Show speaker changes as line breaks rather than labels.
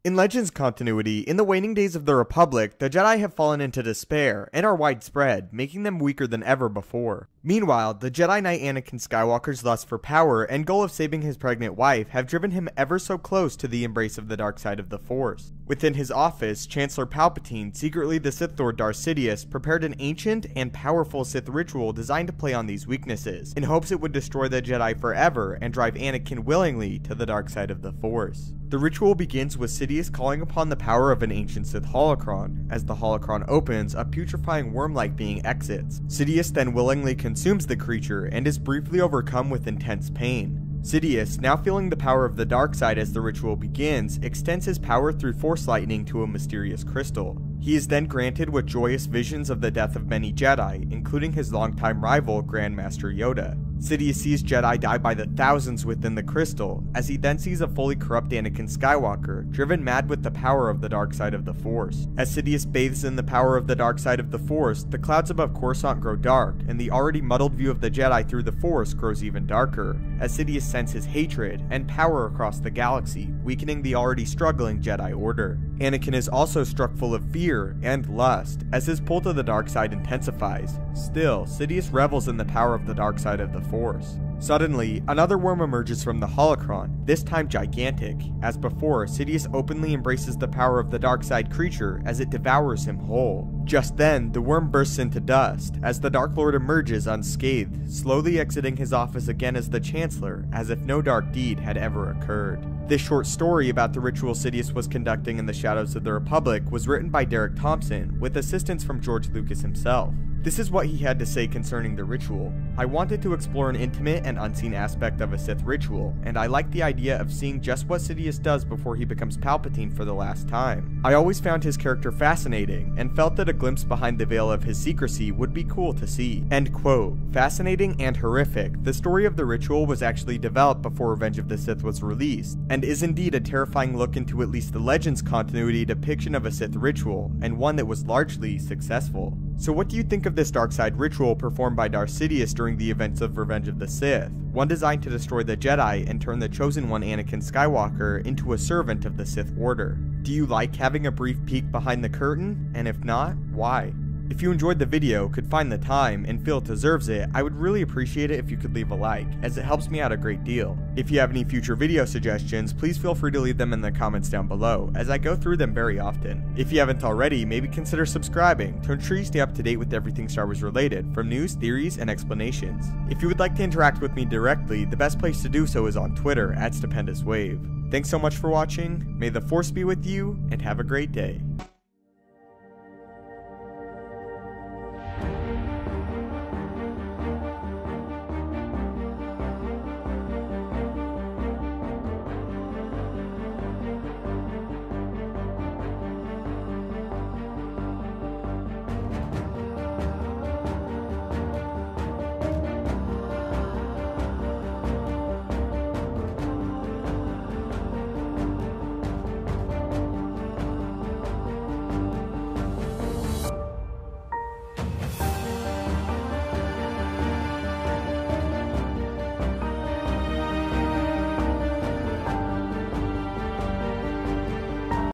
In Legends continuity, in the waning days of the Republic, the Jedi have fallen into despair and are widespread, making them weaker than ever before. Meanwhile, the Jedi Knight Anakin Skywalker's lust for power and goal of saving his pregnant wife have driven him ever so close to the embrace of the dark side of the Force. Within his office, Chancellor Palpatine, secretly the Sith Lord Darth Sidious, prepared an ancient and powerful Sith ritual designed to play on these weaknesses, in hopes it would destroy the Jedi forever and drive Anakin willingly to the dark side of the Force. The ritual begins with Sidious calling upon the power of an ancient Sith holocron. As the holocron opens, a putrefying worm-like being exits. Sidious then willingly consumes the creature and is briefly overcome with intense pain. Sidious, now feeling the power of the dark side as the ritual begins, extends his power through force lightning to a mysterious crystal. He is then granted with joyous visions of the death of many Jedi, including his longtime rival, Grandmaster Yoda. Sidious sees Jedi die by the thousands within the crystal, as he then sees a fully corrupt Anakin Skywalker, driven mad with the power of the dark side of the Force. As Sidious bathes in the power of the dark side of the Force, the clouds above Coruscant grow dark, and the already muddled view of the Jedi through the Force grows even darker, as Sidious senses hatred and power across the galaxy, weakening the already struggling Jedi Order. Anakin is also struck full of fear and lust, as his pull to the dark side intensifies. Still, Sidious revels in the power of the dark side of the Force. Suddenly, another worm emerges from the holocron, this time gigantic. As before, Sidious openly embraces the power of the dark side creature as it devours him whole. Just then, the worm bursts into dust, as the Dark Lord emerges unscathed, slowly exiting his office again as the Chancellor, as if no dark deed had ever occurred. This short story about the ritual Sidious was conducting in the shadows of the Republic was written by Derek Thompson, with assistance from George Lucas himself. This is what he had to say concerning the ritual. I wanted to explore an intimate and unseen aspect of a Sith ritual, and I liked the idea of seeing just what Sidious does before he becomes Palpatine for the last time. I always found his character fascinating, and felt that a glimpse behind the veil of his secrecy would be cool to see. End quote. Fascinating and horrific, the story of the ritual was actually developed before Revenge of the Sith was released, and is indeed a terrifying look into at least the Legends continuity depiction of a Sith ritual, and one that was largely successful. So what do you think of this dark side ritual performed by Darth Sidious during the events of Revenge of the Sith? One designed to destroy the Jedi and turn the Chosen One Anakin Skywalker into a servant of the Sith Order. Do you like having a brief peek behind the curtain? And if not, why? If you enjoyed the video, could find the time, and feel it deserves it, I would really appreciate it if you could leave a like, as it helps me out a great deal. If you have any future video suggestions, please feel free to leave them in the comments down below, as I go through them very often. If you haven't already, maybe consider subscribing to ensure you stay up to date with everything Star Wars related, from news, theories, and explanations. If you would like to interact with me directly, the best place to do so is on Twitter @StupendousWave. Thanks so much for watching, may the Force be with you, and have a great day.